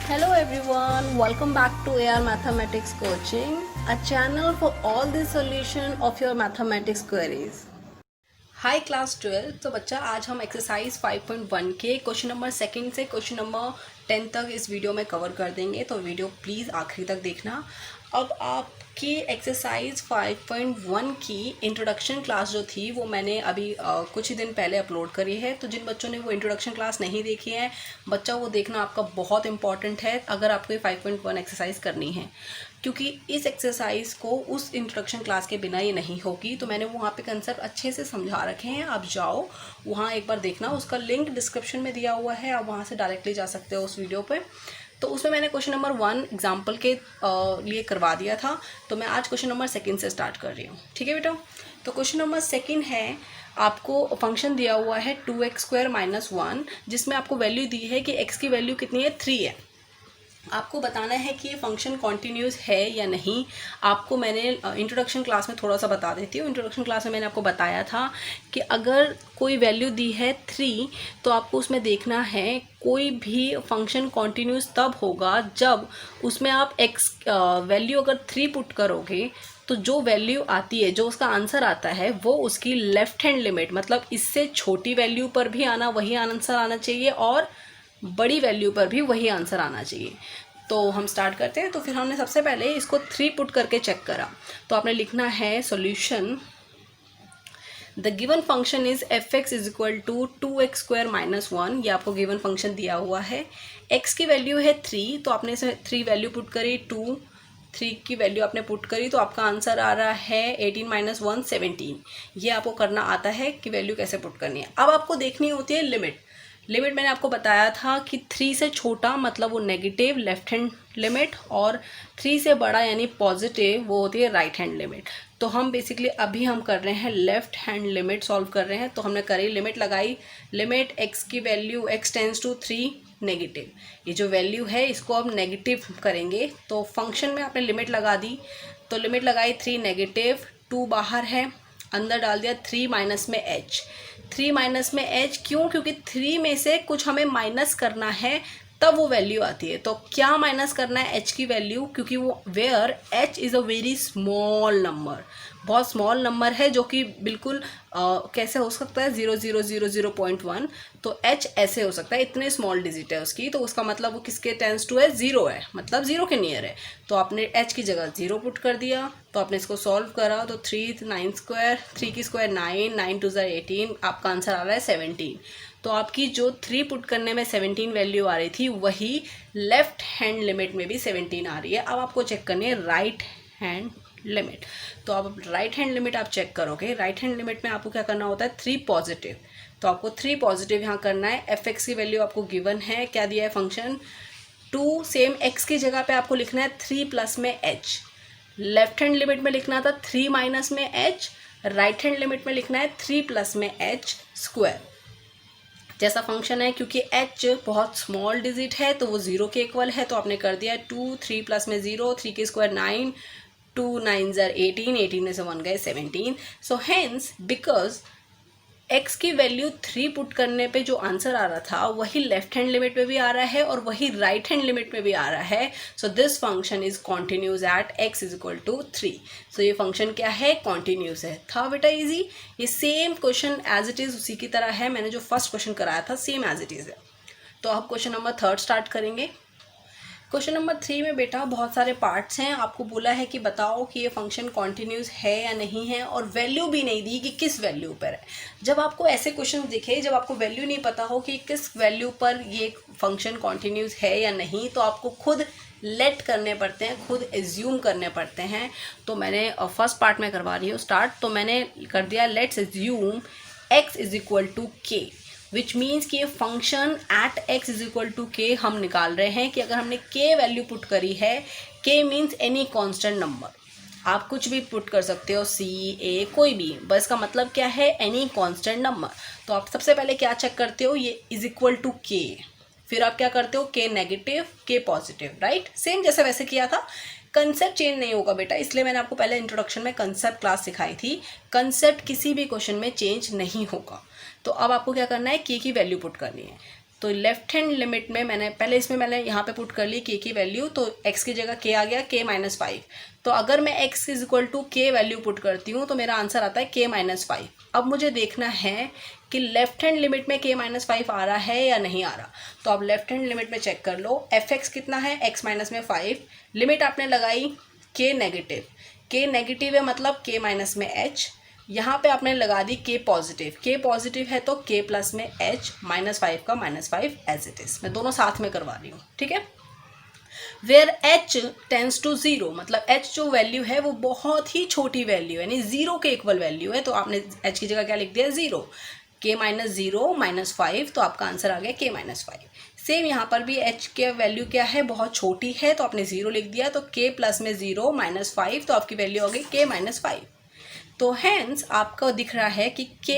Hello everyone, welcome back to AR Mathematics Coaching, a channel for all the solution of your mathematics queries. High class 12। तो बच्चा आज हम exercise 5.1 के question number second से question number 10 तक इस video में कवर कर देंगे, तो वीडियो प्लीज़ आखिरी तक देखना। अब आपकी एक्सरसाइज 5.1 की इंट्रोडक्शन क्लास जो थी वो मैंने अभी कुछ ही दिन पहले अपलोड करी है, तो जिन बच्चों ने वो इंट्रोडक्शन क्लास नहीं देखी है बच्चा, वो देखना आपका बहुत इंपॉर्टेंट है अगर आपको ये 5.1 एक्सरसाइज करनी है, क्योंकि इस एक्सरसाइज को उस इंट्रोडक्शन क्लास के बिना ये नहीं होगी। तो मैंने वहाँ पे कंसेप्ट अच्छे से समझा रखे हैं, आप जाओ वहाँ एक बार देखना, उसका लिंक डिस्क्रिप्शन में दिया हुआ है, आप वहाँ से डायरेक्टली जा सकते हो उस वीडियो पे। तो उसमें मैंने क्वेश्चन नंबर 1 एग्जाम्पल के लिए करवा दिया था, तो मैं आज क्वेश्चन नंबर 2 से स्टार्ट कर रही हूँ। ठीक है बेटा, तो क्वेश्चन नंबर 2 है, आपको फंक्शन दिया हुआ है 2x² - 1, जिसमें आपको वैल्यू दी है कि x की वैल्यू कितनी है, 3 है। आपको बताना है कि ये फंक्शन कॉन्टीन्यूस है या नहीं। आपको मैंने इंट्रोडक्शन क्लास में थोड़ा सा बता देती हूँ। इंट्रोडक्शन क्लास में मैंने आपको बताया था कि अगर कोई वैल्यू दी है 3, तो आपको उसमें देखना है कोई भी फंक्शन कॉन्टीन्यूस तब होगा जब उसमें आप x वैल्यू अगर 3 पुट करोगे तो जो वैल्यू आती है, जो उसका आंसर आता है, वो उसकी लेफ्ट हैंड लिमिट, मतलब इससे छोटी वैल्यू पर भी वही आंसर आना चाहिए और बड़ी वैल्यू पर भी वही आंसर आना चाहिए। तो हम स्टार्ट करते हैं। तो फिर हमने सबसे पहले इसको 3 पुट करके चेक करा, तो आपने लिखना है solution, the given function is fx = 2x² - 1। ये आपको गिवन फंक्शन दिया हुआ है। x की वैल्यू है 3, तो आपने इसे 3 वैल्यू पुट करी, 3 की वैल्यू आपने पुट करी, तो आपका आंसर आ रहा है 18 - 1 17। ये आपको करना आता है कि वैल्यू कैसे पुट करनी है। अब आपको देखनी होती है लिमिट। मैंने आपको बताया था कि 3 से छोटा मतलब वो नेगेटिव लेफ्ट हैंड लिमिट, और 3 से बड़ा यानी पॉजिटिव वो होती है राइट हैंड लिमिट। तो हम बेसिकली अभी हम कर रहे हैं लेफ्ट हैंड लिमिट सॉल्व कर रहे हैं। तो हमने करी, लिमिट लगाई, लिमिट x की value x tends to 3 negative, ये जो वैल्यू है इसको अब नेगेटिव करेंगे। तो फंक्शन में आपने लिमिट लगा दी, तो लिमिट लगाई 3 नेगेटिव, 2 बाहर है, अंदर डाल दिया 3 माइनस में h। 3 माइनस में h क्यों? क्योंकि 3 में से कुछ हमें माइनस करना है, तब वो वैल्यू आती है। तो क्या माइनस करना है? h की वैल्यू, क्योंकि वो where h is a very small number, बहुत स्मॉल नंबर है, जो कि बिल्कुल कैसे हो सकता है 0,000.1। तो h ऐसे हो सकता है, इतने स्मॉल डिजिट है उसकी, तो उसका मतलब वो किसके टेंस टू है, 0 है, मतलब 0 के नियर है। तो आपने h की जगह 0 पुट कर दिया। तो आपने इसको सॉल्व करा, तो 3 9 3 की स्क्वायर 9, 9 2 18, आपका आंसर आ रहा है 17। तो आपकी जो 3 पुट करने में 17 वैल्यू आ रही थी, वही लेफ्ट हैंड लिमिट में भी 17 आ रही है। अब आपको चेक करनी है राइट हैंड लिमिट। तो अब राइट हैंड लिमिट आप चेक करोगे, राइट हैंड लिमिट में आपको क्या करना होता है, 3 पॉजिटिव। तो आपको 3 पॉजिटिव यहाँ करना है। एफ की वैल्यू आपको गिवन है, क्या दिया है फंक्शन 2, सेम x की जगह पे आपको लिखना है 3 प्लस में h। लेफ्ट हैंड लिमिट में लिखना था 3 माइनस में h, राइट हैंड लिमिट में लिखना है 3 प्लस में h स्क्वायर। जैसा फंक्शन है, क्योंकि h बहुत स्मॉल डिजिट है तो वो 0 के इक्वल है, तो आपने कर दिया 2, 3 प्लस में 0, 3 की स्क्वायर 9, 2 9 18, 18 में से 1 गए 17। सो हेंस बिकॉज x की वैल्यू 3 पुट करने पे जो आंसर आ रहा था वही लेफ्ट हैंड लिमिट में भी आ रहा है और वही राइट हैंड लिमिट में भी आ रहा है। So this function is continuous at x = 3। सो ये फंक्शन क्या है, कॉन्टिन्यूस है। था बेटा इजी। ये same question as it is उसी की तरह है, मैंने जो फर्स्ट क्वेश्चन कराया था सेम एज इट इज़ है। तो अब क्वेश्चन नंबर 3 स्टार्ट करेंगे। क्वेश्चन नंबर 3 में बेटा बहुत सारे पार्ट्स हैं। आपको बोला है कि बताओ कि ये फंक्शन कॉन्टिन्यूस है या नहीं है, और वैल्यू भी नहीं दी कि किस वैल्यू पर है। जब आपको ऐसे क्वेश्चन दिखे, जब आपको वैल्यू नहीं पता हो कि किस वैल्यू पर ये फंक्शन कॉन्टिन्यूस है या नहीं, तो आपको खुद लेट करने पड़ते हैं, खुद एज्यूम करने पड़ते हैं। तो मैंने फर्स्ट पार्ट में करवा रही हूँ स्टार्ट, तो मैंने कर दिया let's assume x = k, which means कि ये फंक्शन एट x = k हम निकाल रहे हैं कि अगर हमने k वैल्यू पुट करी है, k means any constant number, आप कुछ भी पुट कर सकते हो, c a कोई भी, बस का मतलब क्या है, एनी कांस्टेंट नंबर। तो आप सबसे पहले क्या चेक करते हो, ये = k, फिर आप क्या करते हो, k negative k positive, right, same जैसे वैसे किया था। कंसेप्ट चेंज नहीं होगा बेटा, इसलिए मैंने आपको पहले इंट्रोडक्शन में कंसेप्ट क्लास सिखाई थी। कंसेप्ट किसी भी क्वेश्चन में चेंज नहीं होगा। तो अब आपको क्या करना है, k की वैल्यू पुट करनी है। तो लेफ्ट हैंड लिमिट में मैंने पहले इसमें मैंने यहाँ पे पुट कर ली के की वैल्यू, तो x की जगह k आ गया k-5। तो अगर मैं x is equal to k value put करती हूँ तो मेरा आंसर आता है k-5। अब मुझे देखना है कि लेफ्ट हैंड लिमिट में k-5 आ रहा है या नहीं आ रहा। तो आप लेफ्ट हैंड लिमिट में चेक कर लो, fx कितना है, x माइनस में 5, लिमिट आपने लगाई k नेगेटिव है मतलब k माइनस में h, यहाँ पे आपने लगा दी k पॉजिटिव है तो k प्लस में h, -5 का -5 एज इट इज। मैं दोनों साथ में करवा रही हूँ, ठीक है। वेयर h टेंस टू 0, मतलब h जो वैल्यू है वो बहुत ही छोटी वैल्यू है, यानी 0 के इक्वल वैल्यू है, तो आपने h की जगह क्या लिख दिया 0, k माइनस 0 -5, तो आपका आंसर आ गया k-5। सेम यहाँ पर भी h के वैल्यू क्या है, बहुत छोटी है, तो आपने 0 लिख दिया, तो k प्लस में 0 -5, तो आपकी वैल्यू हो गई k-5। तो हैंस आपको दिख रहा है कि k,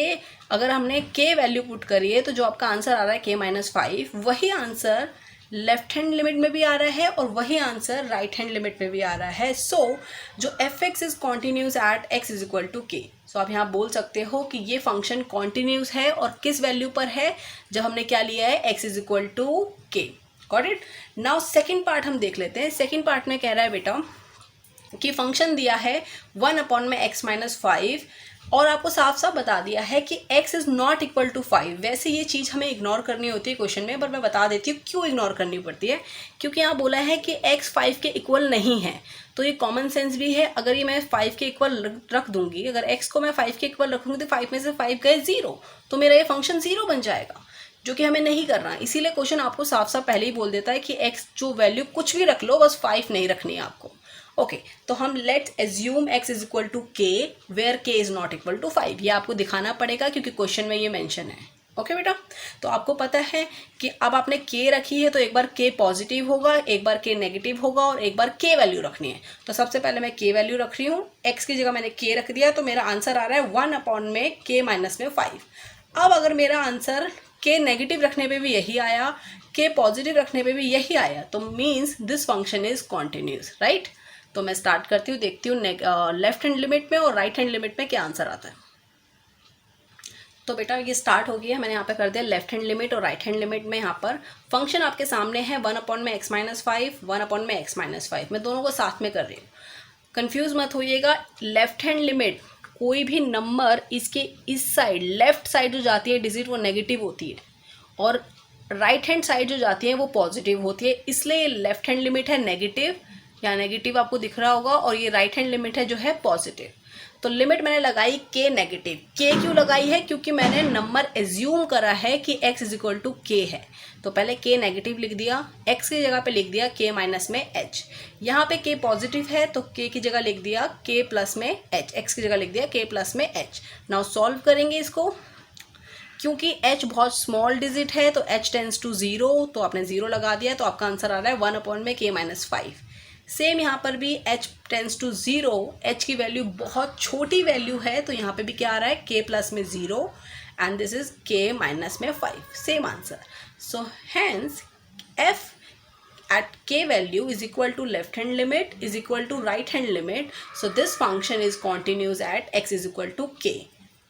अगर हमने k वैल्यू पुट करी है तो जो आपका आंसर आ रहा है k-5, वही आंसर लेफ्ट हैंड लिमिट में भी आ रहा है और वही आंसर राइट हैंड लिमिट में भी आ रहा है। सो जो fx is continuous at x is equal to k। So आप यहाँ बोल सकते हो कि ये फंक्शन कॉन्टिन्यूस है और किस वैल्यू पर है, जब हमने क्या लिया है x is equal to k। Got it. Now second part हम देख लेते हैं। सेकेंड पार्ट में कह रहा है बेटा कि फंक्शन दिया है 1/x-5 और आपको साफ साफ बता दिया है कि x is not equal to 5। वैसे ये चीज़ हमें इग्नोर करनी होती है क्वेश्चन में, पर मैं बता देती हूँ क्यों इग्नोर करनी पड़ती है। क्योंकि यहाँ बोला है कि x 5 के इक्वल नहीं है, तो ये कॉमन सेंस भी है। अगर ये मैं 5 के इक्वल रख दूंगी, अगर x को मैं 5 के इक्वल रखूंगी तो 5 में से 5 गए 0, तो मेरा ये फंक्शन 0 बन जाएगा, जो कि हमें नहीं करना। इसीलिए क्वेश्चन आपको साफ साफ पहले ही बोल देता है कि x जो वैल्यू कुछ भी रख लो, बस 5 नहीं रखनी है आपको। ओके तो हम let's assume x is equal to k where k is not equal to 5। ये आपको दिखाना पड़ेगा क्योंकि क्वेश्चन में ये मेंशन है। ओके बेटा, तो आपको पता है कि अब आपने k रखी है तो एक बार k पॉजिटिव होगा, एक बार k नेगेटिव होगा और एक बार k वैल्यू रखनी है। तो सबसे पहले मैं k वैल्यू रख रही हूँ, x की जगह मैंने k रख दिया, तो मेरा आंसर आ रहा है 1/k-5। अब अगर मेरा आंसर k नेगेटिव रखने पे भी यही आया, k पॉजिटिव रखने पे भी यही आया, तो means this function is continuous, right. तो मैं स्टार्ट करती हूँ, देखती हूँ लेफ्ट हैंड लिमिट में और राइट हैंड लिमिट में क्या आंसर आता है। तो बेटा ये स्टार्ट हो गया, मैंने यहाँ पे कर दिया लेफ्ट हैंड लिमिट और राइट हैंड लिमिट में। यहाँ पर फंक्शन आपके सामने है 1/x-5, 1/x-5। मैं दोनों को साथ में कर रही हूँ, कंफ्यूज मत होइएगा। लेफ्ट हैंड लिमिट, कोई भी नंबर इसके इस साइड लेफ्ट साइड जो जाती है डिजिट वो नेगेटिव होती है और राइट हैंड साइड जो जाती है वो पॉजिटिव होती है, इसलिए लेफ्ट हैंड लिमिट है नेगेटिव, या नेगेटिव आपको दिख रहा होगा, और ये राइट हैंड लिमिट है जो है पॉजिटिव। तो लिमिट मैंने लगाई k नेगेटिव। k क्यों लगाई है, क्योंकि मैंने नंबर एज्यूम करा है कि x is equal to k है, तो पहले k नेगेटिव लिख दिया, x की जगह पे लिख दिया k माइनस में h। यहाँ पे k पॉजिटिव है तो k की जगह लिख दिया k प्लस में h, x की जगह लिख दिया k प्लस में h। नाउ सॉल्व करेंगे इसको, क्योंकि h बहुत स्मॉल डिजिट है तो h टेंस टू 0, तो आपने 0 लगा दिया, तो आपका आंसर आ रहा है 1/k-5। सेम यहाँ पर भी h टेंस टू 0, h की वैल्यू बहुत छोटी वैल्यू है, तो यहाँ पे भी क्या आ रहा है k प्लस में 0 and this is k minus में 5, same answer. So hence f at k value is equal to left hand limit is equal to right hand limit, so this function is continuous at x is equal to k।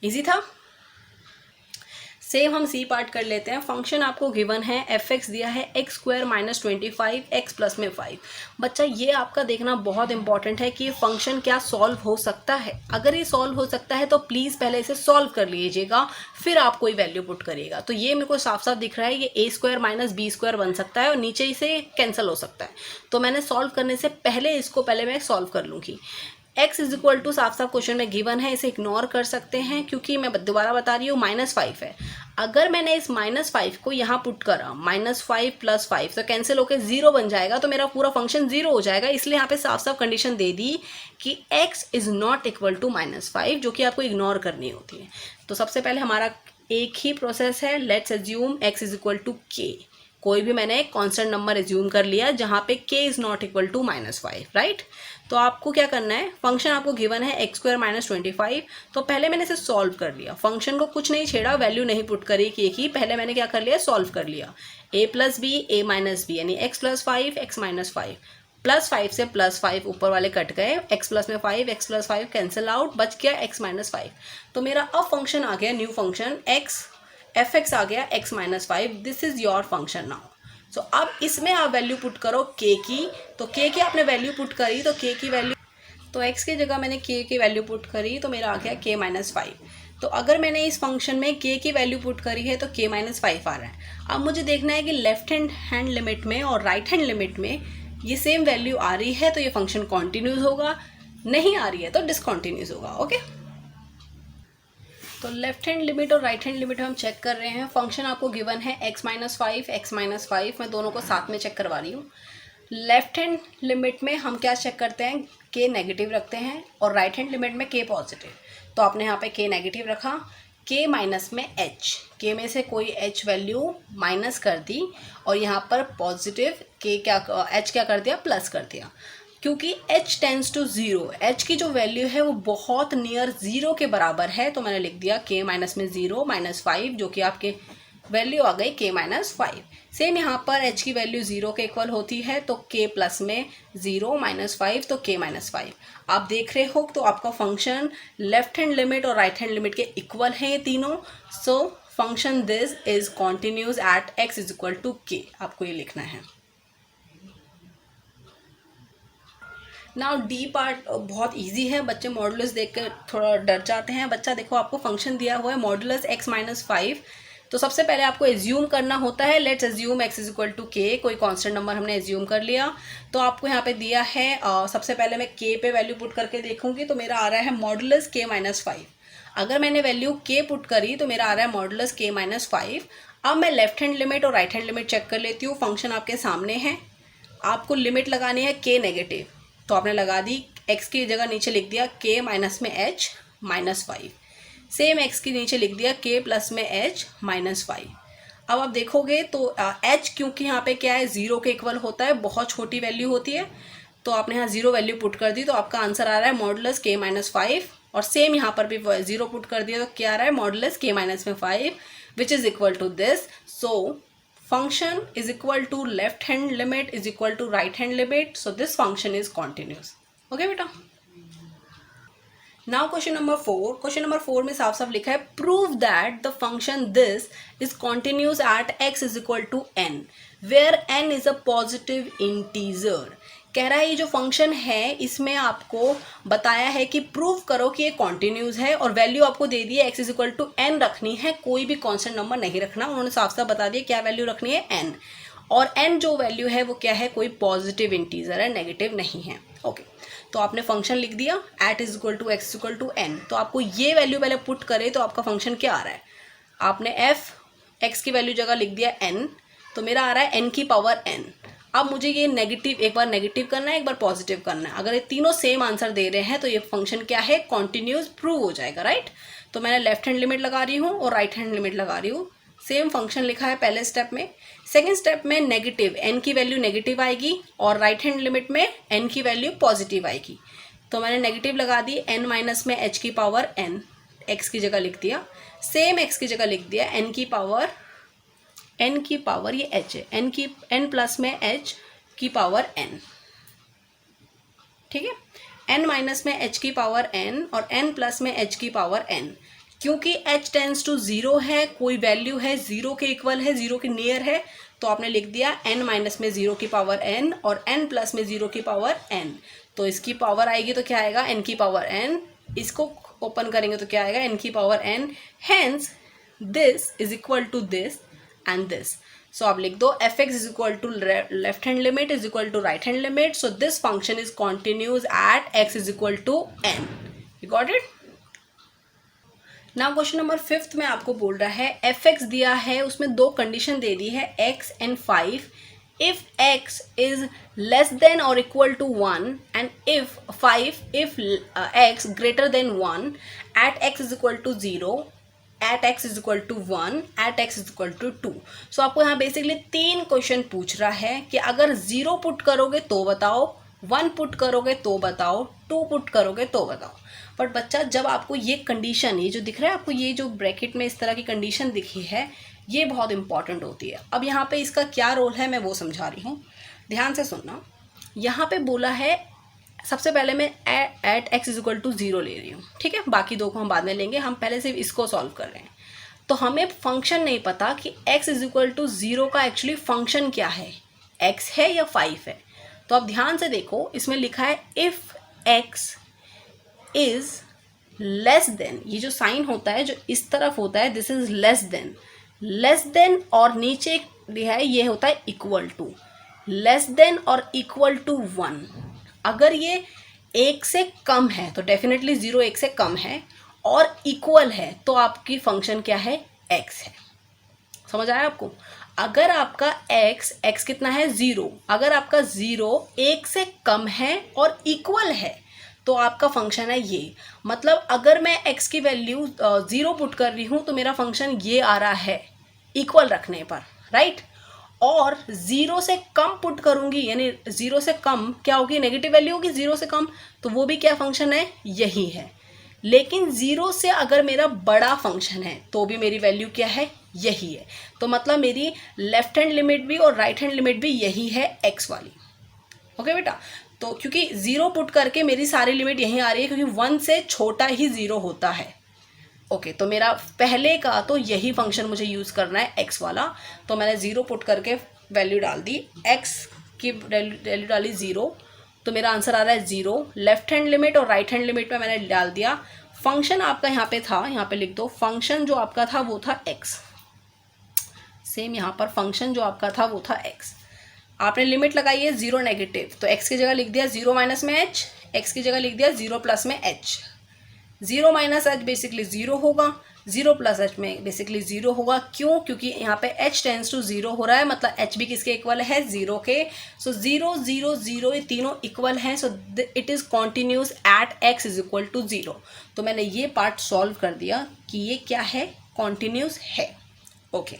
Easy था। Same हम C part कर लेते हैं। Function आपको given है, f(x) दिया है x² - 25 x plus में 5। बच्चा ये आपका देखना बहुत इंपॉर्टेंट है कि ये फंक्शन क्या सॉल्व हो सकता है। अगर ये सॉल्व हो सकता है तो प्लीज़ पहले इसे सॉल्व कर लीजिएगा, फिर आप कोई वैल्यू पुट करिएगा। तो ये मेरे को साफ साफ दिख रहा है, ये a² - b² बन सकता है और नीचे इसे कैंसिल हो सकता है। तो मैंने सॉल्व करने से पहले इसको पहले मैं सॉल्व कर लूँगी। x इज इक्वल टू साफ साफ क्वेश्चन में गिवन है, इसे इग्नोर कर सकते हैं क्योंकि मैं दोबारा बता रही हूँ -5 है। अगर मैंने इस -5 को यहाँ पुट करा, -5 + 5 तो कैंसिल होकर 0 बन जाएगा, तो मेरा पूरा फंक्शन 0 हो जाएगा। इसलिए यहाँ पे साफ साफ कंडीशन दे दी कि x is not equal to -5, जो कि आपको इग्नोर करनी होती है। तो सबसे पहले हमारा एक ही प्रोसेस है, let's assume x is equal to k। कोई भी मैंने कांस्टेंट नंबर एज्यूम कर लिया जहाँ पे k is not equal to -5, right. तो आपको क्या करना है, फंक्शन आपको गिवन है x² - 25, तो पहले मैंने इसे सॉल्व कर लिया। फंक्शन को कुछ नहीं छेड़ा, वैल्यू नहीं पुट करी कि की, पहले मैंने क्या कर लिया, सॉल्व कर लिया। a + b a - b यानी x + 5 x - 5, +5 से +5 ऊपर वाले कट गए, x प्लस में 5 x + 5 कैंसिल आउट, बच गया x - 5। तो मेरा अब फंक्शन आ गया new function x F X आ गया x minus 5, this is your function now. So अब इसमें आप वैल्यू पुट करो k की, तो k की आपने वैल्यू पुट करी तो k की वैल्यू, तो x की जगह मैंने k की वैल्यू पुट करी तो मेरा आ गया k माइनस 5। तो अगर मैंने इस फंक्शन में k की वैल्यू पुट करी है तो k माइनस 5 आ रहा है। अब मुझे देखना है कि लेफ्ट हैंड लिमिट में और राइट हैंड लिमिट में ये सेम वैल्यू आ रही है तो ये फंक्शन कॉन्टिन्यूस होगा, नहीं आ रही है तो डिसकॉन्टिन्यूस होगा। ओके, तो लेफ्ट हैंड लिमिट और राइट हैंड लिमिट हम चेक कर रहे हैं। फंक्शन आपको गिवन है x माइनस 5, x माइनस 5, मैं दोनों को साथ में चेक करवा रही हूँ। लेफ्ट हैंड लिमिट में हम क्या चेक करते हैं, k नेगेटिव रखते हैं, और राइट हैंड लिमिट में k पॉजिटिव। तो आपने यहाँ पे k नेगेटिव रखा, k माइनस में h, k में से कोई h वैल्यू माइनस कर दी, और यहाँ पर पॉजिटिव k क्या h क्या कर दिया, प्लस कर दिया। क्योंकि h tends to zero, h की जो वैल्यू है वो बहुत नियर ज़ीरो के बराबर है, तो मैंने लिख दिया k माइनस में ज़ीरो माइनस 5, जो कि आपके वैल्यू आ गई k माइनस 5। सेम यहाँ पर h की वैल्यू ज़ीरो के इक्वल होती है, तो k प्लस में ज़ीरो माइनस 5, तो k माइनस 5। आप देख रहे हो तो आपका फंक्शन लेफ्ट हैंड लिमिट और राइट हैंड लिमिट के इक्वल है ये तीनों। So function this is continuous at x is equal to k, आपको ये लिखना है। नाउ डी पार्ट बहुत इजी है, बच्चे मॉडुलस देख कर थोड़ा डर जाते हैं। बच्चा देखो, आपको फंक्शन दिया हुआ है मॉडुलस x माइनस 5, तो सबसे पहले आपको एज्यूम करना होता है, let's assume x is equal to k, कोई कांस्टेंट नंबर हमने एज्यूम कर लिया। तो आपको यहाँ पे दिया है सबसे पहले मैं k पे वैल्यू पुट करके देखूंगी तो मेरा आ रहा है मॉडुलस k माइनस 5। अगर मैंने वैल्यू k पुट करी तो मेरा आ रहा है मॉडुलस k माइनस 5। अब मैं लेफ्ट हैंड लिमिट और राइट हैंड लिमिट चेक कर लेती हूँ। फंक्शन आपके सामने है, आपको लिमिट लगानी है k नेगेटिव, तो आपने लगा दी, x की जगह नीचे लिख दिया k माइनस में h माइनस 5, सेम x की नीचे लिख दिया k प्लस में h माइनस 5। अब आप देखोगे तो h क्योंकि यहाँ पे क्या है, ज़ीरो के इक्वल होता है, बहुत छोटी वैल्यू होती है, तो आपने यहाँ ज़ीरो वैल्यू पुट कर दी, तो आपका आंसर आ रहा है मॉडुलस k माइनस 5। और सेम यहाँ पर भी ज़ीरो पुट कर दिया तो क्या आ रहा है, मॉडुलस k माइनस में 5, which is equal to this. So function is equal to left hand limit is equal to right hand limit, so this function is continuous. Okay बेटा, now question number 4. question number 4 में साफ साफ लिखा है prove that the function this is continuous at x is equal to n where n is a positive integer। कह रहा है ये जो फंक्शन है इसमें आपको बताया है कि प्रूव करो कि ये कॉन्टिन्यूस है, और वैल्यू आपको दे दी है x is equal to n रखनी है, कोई भी कांस्टेंट नंबर नहीं रखना। उन्होंने साफ साफ बता दिया क्या वैल्यू रखनी है, n, और n जो वैल्यू है वो क्या है, कोई पॉजिटिव इंटीजर है, नेगेटिव नहीं है। ओके, तो आपने फंक्शन लिख दिया at is equal to x equal to n। तो आपको ये वैल्यू पहले पुट करे तो आपका फंक्शन क्या आ रहा है, आपने f x की वैल्यू जगह लिख दिया n, तो मेरा आ रहा है n की पावर n। अब मुझे ये नेगेटिव, एक बार नेगेटिव करना है, एक बार पॉजिटिव करना है। अगर ये तीनों सेम आंसर दे रहे हैं तो ये फंक्शन क्या है, कॉन्टिन्यूस प्रूव हो जाएगा, राइट। तो मैंने लेफ्ट हैंड लिमिट लगा रही हूँ और राइट हैंड लिमिट लगा रही हूँ। सेम फंक्शन लिखा है पहले स्टेप में। सेकेंड स्टेप में नेगेटिव, n की वैल्यू नेगेटिव आएगी और राइट हैंड लिमिट में n की वैल्यू पॉजिटिव आएगी। तो मैंने नेगेटिव लगा दी, n माइनस में h की पावर n, x की जगह लिख दिया। सेम x की जगह लिख दिया n की पावर ये h है, n प्लस में h की पावर n, ठीक है। n माइनस में h की पावर n और n प्लस में h की पावर n। क्योंकि h टेंस टू ज़ीरो है, कोई वैल्यू है ज़ीरो के इक्वल है, ज़ीरो के नियर है, तो आपने लिख दिया n माइनस में ज़ीरो की पावर n और n प्लस में ज़ीरो की पावर n। तो इसकी पावर आएगी तो क्या आएगा, n की पावर n, इसको ओपन करेंगे तो क्या आएगा, n की power n। Hence this is equal to this and this. So आप लिख दो F X is equal to left hand limit is equal to right hand limit. So this function is continuous at x is equal to n। You got it. Now question number 5 में आपको बोल रहा है F x दिया है, उसमें दो condition दे दी है x and 5। if x is less than or equal to 1 and if x greater than 1 at x is equal to 0 at x is equal to 1 at x is equal to 2। सो आपको यहाँ basically 3 question पूछ रहा है कि अगर 0 put करोगे तो बताओ, 1 पुट करोगे तो बताओ, 2 पुट करोगे तो बताओ। बट बच्चा जब आपको ये कंडीशन, ये जो दिख रहा है आपको, ये जो ब्रैकेट में इस तरह की कंडीशन दिखी है, ये बहुत इंपॉर्टेंट होती है। अब यहाँ पे इसका क्या रोल है मैं वो समझा रही हूँ, ध्यान से सुनना। यहाँ पे बोला है सबसे पहले मैं at x is equal to 0 ले रही हूँ, ठीक है, बाकी दो को हम बाद में लेंगे, हम पहले सिर्फ इसको सॉल्व कर रहे हैं। तो हमें फंक्शन नहीं पता कि x इज इक्वल टू 0 का एक्चुअली फंक्शन क्या है, x है या 5 है। तो अब ध्यान से देखो, इसमें लिखा है if x is less than, ये जो साइन होता है जो इस तरफ होता है दिस इज लेस देन और नीचे है ये होता है इक्वल टू, लेस देन और इक्वल टू 1। अगर ये 1 से कम है तो डेफिनेटली 0 1 से कम है, और इक्वल है तो आपकी फंक्शन क्या है, x है। समझ आया आपको? अगर आपका x कितना है 0, अगर आपका 0 1 से कम है और इक्वल है तो आपका फंक्शन है ये। मतलब अगर मैं x की वैल्यू 0 पुट कर रही हूँ तो मेरा फंक्शन ये आ रहा है इक्वल रखने पर, राइट। और 0 से कम पुट करूँगी, यानी 0 से कम क्या होगी, नेगेटिव वैल्यू होगी 0 से कम, तो वो भी क्या फंक्शन है, यही है। लेकिन 0 से अगर मेरा बड़ा फंक्शन है तो भी मेरी वैल्यू क्या है, यही है। तो मतलब मेरी लेफ्ट हैंड लिमिट भी और राइट हैंड लिमिट भी यही है x वाली। ओके बेटा, तो क्योंकि 0 पुट करके मेरी सारी लिमिट यहीं आ रही है, क्योंकि 1 से छोटा ही 0 होता है। ओके, तो मेरा पहले का तो यही फंक्शन मुझे यूज़ करना है x वाला। तो मैंने 0 पुट करके वैल्यू डाल दी, x की वैल्यू डाली 0, तो मेरा आंसर आ रहा है 0। लेफ्ट हैंड लिमिट और राइट हैंड लिमिट में मैंने डाल दिया। फंक्शन आपका यहाँ पे था, यहाँ पे लिख दो, फंक्शन जो आपका था वो था x। सेम यहाँ पर फंक्शन जो आपका था वो था x। आपने लिमिट लगाई है 0 नेगेटिव, तो x की जगह लिख दिया 0 माइनस में h, x की जगह लिख दिया 0 प्लस में h। 0 माइनस h बेसिकली 0 होगा, 0 प्लस h में बेसिकली 0 होगा। क्यों? क्योंकि यहाँ पे h टेंस टू 0 हो रहा है, मतलब h भी किसके इक्वल है, 0 के। सो 0 0 0 ये तीनों इक्वल हैं, so it is continuous at x is equal to 0। तो मैंने ये पार्ट सॉल्व कर दिया कि ये क्या है, कॉन्टिन्यूस है। ओके,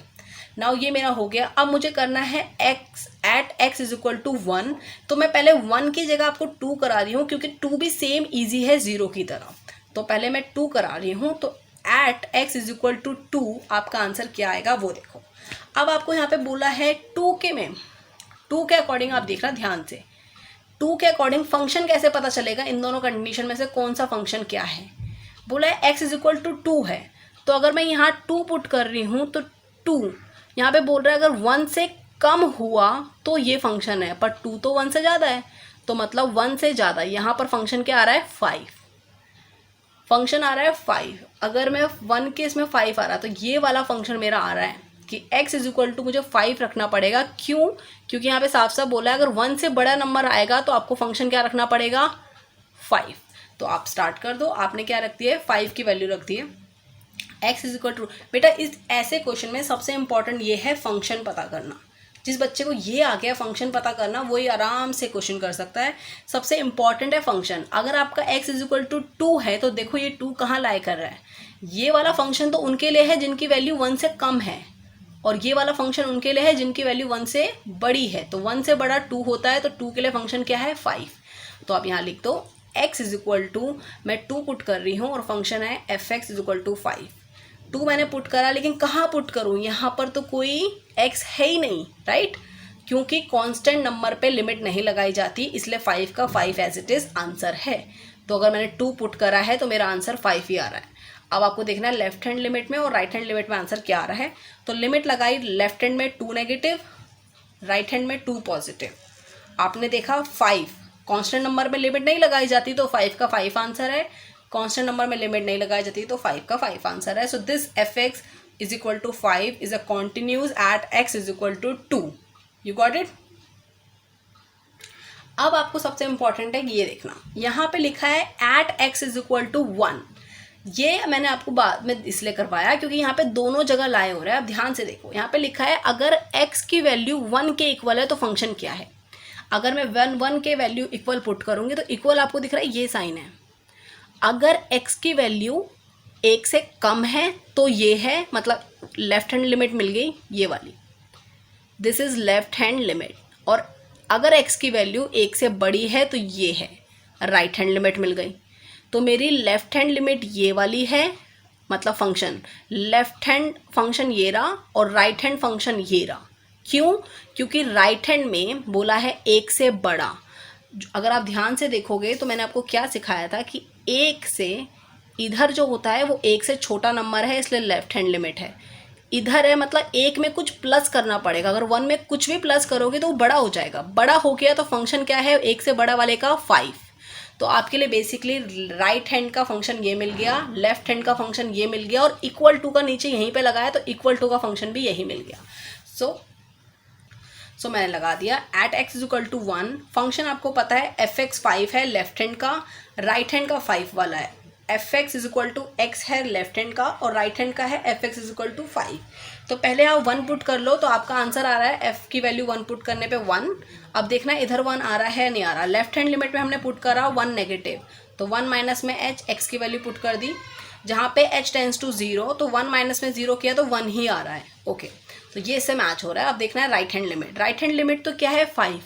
नाउ ये मेरा हो गया। अब मुझे करना है x at x is equal to 1। तो मैं पहले 1 की जगह आपको 2 करा रही हूँ, क्योंकि 2 भी सेम ईजी है 0 की तरह। तो पहले मैं 2 करा रही हूँ, तो at x is equal to 2 आपका आंसर क्या आएगा वो देखो। अब आपको यहाँ पे बोला है 2 के अकॉर्डिंग आप देखना ध्यान से, 2 के अकॉर्डिंग फंक्शन कैसे पता चलेगा, इन दोनों कंडीशन में से कौन सा फंक्शन क्या है। बोला है x इज इक्वल टू 2 है, तो अगर मैं यहाँ 2 पुट कर रही हूँ तो 2 यहाँ पे बोल रहा है अगर 1 से कम हुआ तो ये फंक्शन है, पर 2 तो 1 से ज़्यादा है, तो मतलब 1 से ज़्यादा। यहाँ पर फंक्शन क्या आ रहा है, 5 फंक्शन आ रहा है 5। अगर मैं 1 के इसमें 5 आ रहा है तो ये वाला फंक्शन मेरा आ रहा है कि x इज इक्वल टू मुझे 5 रखना पड़ेगा। क्यों? क्योंकि यहाँ पे साफ साफ बोला है अगर 1 से बड़ा नंबर आएगा तो आपको फंक्शन क्या रखना पड़ेगा, 5। तो आप स्टार्ट कर दो, आपने क्या रख दिया है, 5 की वैल्यू रख दी है। x इज इक्वल टू, बेटा इस ऐसे क्वेश्चन में सबसे इंपॉर्टेंट ये है फंक्शन पता करना। जिस बच्चे को ये आ गया फंक्शन पता करना, वही आराम से क्वेश्चन कर सकता है। सबसे इंपॉर्टेंट है फंक्शन। अगर आपका x इज इक्वल टू 2 है तो देखो ये 2 कहाँ लाई कर रहा है, ये वाला फंक्शन तो उनके लिए है जिनकी वैल्यू 1 से कम है, और ये वाला फंक्शन उनके लिए है जिनकी वैल्यू 1 से बड़ी है। तो 1 से बड़ा 2 होता है, तो 2 के लिए फंक्शन क्या है, 5। तो आप यहाँ लिख दो x इज इक्वल टू, मैं 2 पुट कर रही हूँ और फंक्शन है f(x) इज इक्वल टू 5। 2 मैंने पुट करा, लेकिन कहाँ पुट करूँ, यहाँ पर तो कोई x है ही नहीं, राइट, क्योंकि कांस्टेंट नंबर पे लिमिट नहीं लगाई जाती, इसलिए 5 का 5 एज इट इज़ आंसर है। तो अगर मैंने 2 पुट करा है तो मेरा आंसर 5 ही आ रहा है। अब आपको देखना है लेफ्ट हैंड लिमिट में और राइट हैंड लिमिट में आंसर क्या आ रहा है। तो लिमिट लगाई, लेफ्ट हैंड में 2 नेगेटिव, राइट हैंड में 2 पॉजिटिव। आपने देखा 5 कांस्टेंट नंबर में लिमिट नहीं लगाई जाती तो 5 का 5 आंसर है, कांस्टेंट नंबर में लिमिट नहीं लगाई जाती तो 5 का 5 आंसर है। So this f(x) is equal to 5 is a continuous at x is equal to 2। You got it. अब आपको सबसे इंपॉर्टेंट है ये देखना, यहाँ पे लिखा है at x is equal to 1। ये मैंने आपको बाद में इसलिए करवाया क्योंकि यहाँ पे दोनों जगह लाए हो रहे हैं। अब ध्यान से देखो, यहाँ पे लिखा है अगर x की वैल्यू 1 के इक्वल है तो फंक्शन क्या है। अगर मैं 1 के वैल्यू इक्वल पुट करूँगी तो इक्वल आपको दिख रहा है ये साइन है। अगर x की वैल्यू 1 से कम है तो ये है, मतलब लेफ्ट हैंड लिमिट मिल गई ये वाली, this is left hand limit. और अगर x की वैल्यू 1 से बड़ी है तो ये है राइट हैंड लिमिट मिल गई। तो मेरी लेफ्ट हैंड लिमिट ये वाली है, मतलब फंक्शन लेफ्ट हैंड फंक्शन ये रहा और राइट हैंड फंक्शन ये रहा। क्यों? क्योंकि राइट हैंड में बोला है 1 से बड़ा। अगर आप ध्यान से देखोगे तो मैंने आपको क्या सिखाया था कि 1 से इधर जो होता है वो 1 से छोटा नंबर है, इसलिए लेफ्ट हैंड लिमिट है। इधर है मतलब 1 में कुछ प्लस करना पड़ेगा, अगर 1 में कुछ भी प्लस करोगे तो वो बड़ा हो जाएगा। बड़ा हो गया तो फंक्शन क्या है 1 से बड़ा वाले का 5। तो आपके लिए बेसिकली राइट हैंड का फंक्शन ये मिल गया, लेफ्ट हैंड का फंक्शन ये मिल गया, और इक्वल टू का नीचे यहीं पे लगाया तो इक्वल टू का फंक्शन भी यही मिल गया। सो मैंने लगा दिया at x is equal to 1। Function आपको पता है fx 5 है लेफ्ट हैंड का, राइट हैंड का 5 वाला है। fx is equal to x है लेफ्ट हैंड का, और राइट हैंड का है fx इज इक्वल टू 5। तो पहले आप 1 पुट कर लो, तो आपका आंसर आ रहा है f की वैल्यू 1 पुट करने पे 1। अब देखना इधर 1 आ रहा है नहीं आ रहा। लेफ्ट हैंड लिमिट में हमने पुट करा 1 नेगेटिव, तो 1 माइनस में h, x की वैल्यू पुट कर दी। जहाँ पे h टेंस टू 0, तो 1 माइनस में 0 किया तो 1 ही आ रहा है। ओके, तो ये इससे मैच हो रहा है। अब देखना है right hand limit. Right hand limit तो क्या है 5,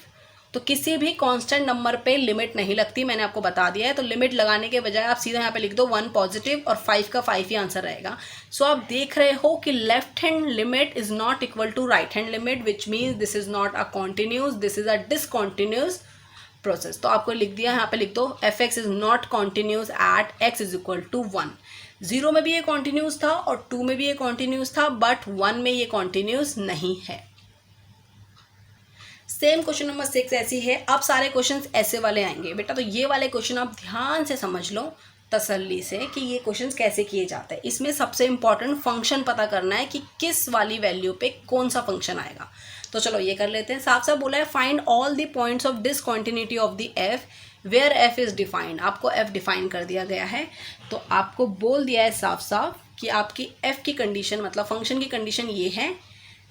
तो किसी भी कांस्टेंट नंबर पे लिमिट नहीं लगती, मैंने आपको बता दिया है। तो लिमिट लगाने के बजाय आप सीधा यहाँ पे लिख दो 1 पॉजिटिव, और 5 का 5 ही आंसर रहेगा। सो आप देख रहे हो कि left hand limit is not equal to right hand limit, which means this is not a continuous, this is a discontinuous process. तो आपको लिख दिया यहाँ पे लिख दो fx is not continuous at x is equal to 1। 0 में भी ये कॉन्टिन्यूस था और 2 में भी ये कॉन्टिन्यूस था, बट 1 में ये कॉन्टिन्यूस नहीं है। सेम क्वेश्चन नंबर 6 ऐसी है। अब सारे क्वेश्चंस ऐसे वाले आएंगे बेटा, तो ये वाले क्वेश्चन आप ध्यान से समझ लो तसल्ली से कि ये क्वेश्चंस कैसे किए जाते हैं। इसमें सबसे इंपॉर्टेंट फंक्शन पता करना है कि किस वाली वैल्यू पे कौन सा फंक्शन आएगा। तो चलो ये कर लेते हैं। साफ साफ बोला है find all the points of discontinuity of the F where F is defined. आपको एफ डिफाइन कर दिया गया है, तो आपको बोल दिया है साफ साफ कि आपकी एफ की कंडीशन मतलब फंक्शन की कंडीशन ये है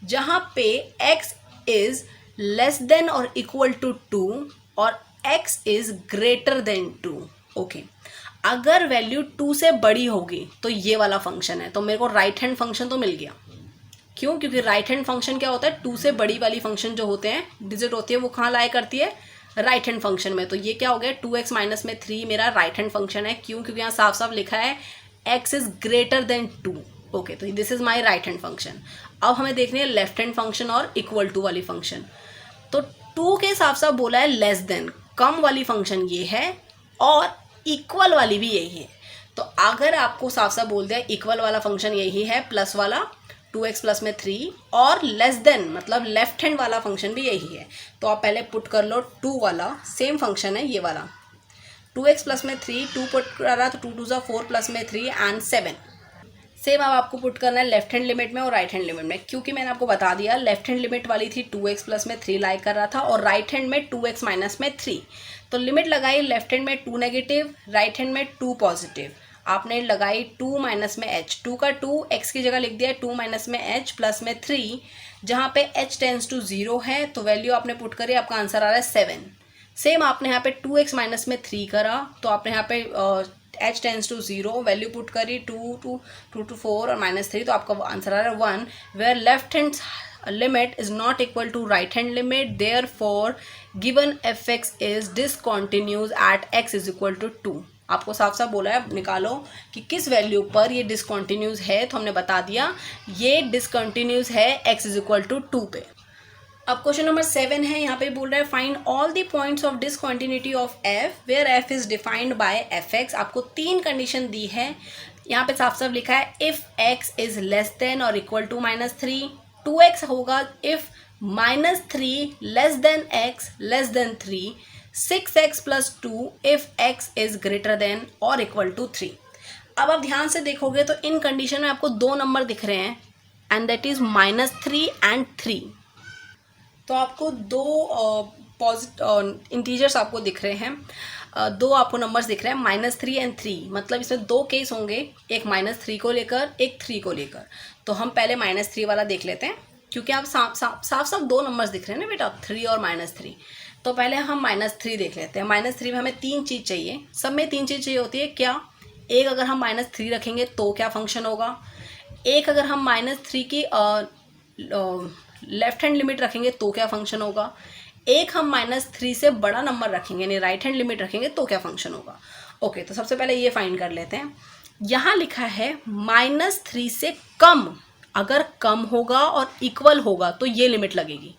जहाँ पे एक्स इज लेस देन और इक्वल टू 2 और x is greater than 2। Okay, अगर वैल्यू 2 से बड़ी होगी तो ये वाला फंक्शन है। तो मेरे को राइट हैंड फंक्शन तो मिल गया। क्यों? क्योंकि राइट हैंड फंक्शन क्या होता है 2 से बड़ी वाली फंक्शन जो होते हैं डिजिट होती है वो कहाँ लाया करती है राइट हैंड फंक्शन में। तो ये क्या हो गया 2x माइनस में 3 मेरा राइट हैंड फंक्शन है। क्यों? क्योंकि यहाँ साफ साफ लिखा है x is greater than 2। Okay, तो this is my right hand function. अब हमें देखनी है लेफ्ट हैंड फंक्शन और इक्वल टू वाली फंक्शन। तो 2 के साफ साफ बोला है लेस देन, कम वाली फंक्शन ये है और इक्वल वाली भी यही है। तो अगर आपको साफ साफ बोल दिया इक्वल वाला फंक्शन यही है प्लस वाला 2x प्लस में 3 और लेस देन मतलब लेफ्ट हैंड वाला फंक्शन भी यही है, तो आप पहले पुट कर लो 2 वाला सेम फंक्शन है ये वाला 2x प्लस में 3 2 पुट कर रहा तो 2 2 4 प्लस में 3 एंड 7। सेम अब आपको पुट करना है लेफ्ट हैंड लिमिट में और राइट हैंड लिमिट में। क्योंकि मैंने आपको बता दिया लेफ्ट हैंड लिमिट वाली थी 2x प्लस में 3 लाइक कर रहा था और राइट हैंड में 2x माइनस में 3। तो लिमिट लगाई लेफ्ट हैंड में 2 नेगेटिव, राइट हैंड में 2 पॉजिटिव। आपने लगाई 2 माइनस में h, 2 का 2 x की जगह लिख दिया 2 माइनस में h प्लस में 3। जहाँ पे h टेंस टू 0 है तो वैल्यू आपने पुट करी, आपका आंसर आ रहा है 7। सेम आपने यहाँ पे 2x माइनस में 3 करा तो आपने यहाँ पे h tends to 0 value put करी 2 to 4 और -3, तो आपका आंसर आ रहा है 1। Where left hand limit is not equal to right hand limit, therefore given fx is discontinuous at x is equal to 2। आपको साफ साफ बोला है निकालो कि किस वैल्यू पर ये डिसकॉन्टिन्यूस है, तो हमने बता दिया ये डिसकॉन्टिन्यूस है x इज इक्वल टू 2 पे। अब क्वेश्चन नंबर 7 है, यहाँ पे बोल रहा है find all the points of discontinuity of f where f is defined by fx। आपको 3 कंडीशन दी है, यहाँ पे साफ साफ लिखा है if x is less than और इक्वल टू -3, 2x होगा if -3 less than x less then 3, 6x plus 2 if x is greater than और इक्वल टू 3। अब आप ध्यान से देखोगे तो इन कंडीशन में आपको 2 नंबर दिख रहे हैं एंड दैट इज -3 एंड 3। तो आपको 2 इंटीजर्स आपको दिख रहे हैं, 2 आपको नंबर्स दिख रहे हैं -3 एंड 3। मतलब इसमें 2 केस होंगे, एक -3 को लेकर एक 3 को लेकर। तो हम पहले -3 वाला देख लेते हैं क्योंकि आप साफ 2 नंबर्स दिख रहे हैं ना बेटा 3 और -3। तो पहले हम -3 देख लेते हैं। -3 में हमें 3 चीज़ चाहिए, सब में 3 चीज़ चाहिए होती है। क्या? एक अगर हम -3 रखेंगे तो क्या फंक्शन होगा, एक अगर हम -3 की लेफ्ट हैंड लिमिट रखेंगे तो क्या फंक्शन होगा, एक हम -3 से बड़ा नंबर रखेंगे यानी राइट हैंड लिमिट रखेंगे तो क्या फंक्शन होगा। ओके, तो सबसे पहले ये फाइंड कर लेते हैं। यहाँ लिखा है -3 से कम, अगर कम होगा और इक्वल होगा तो ये लिमिट लगेगी,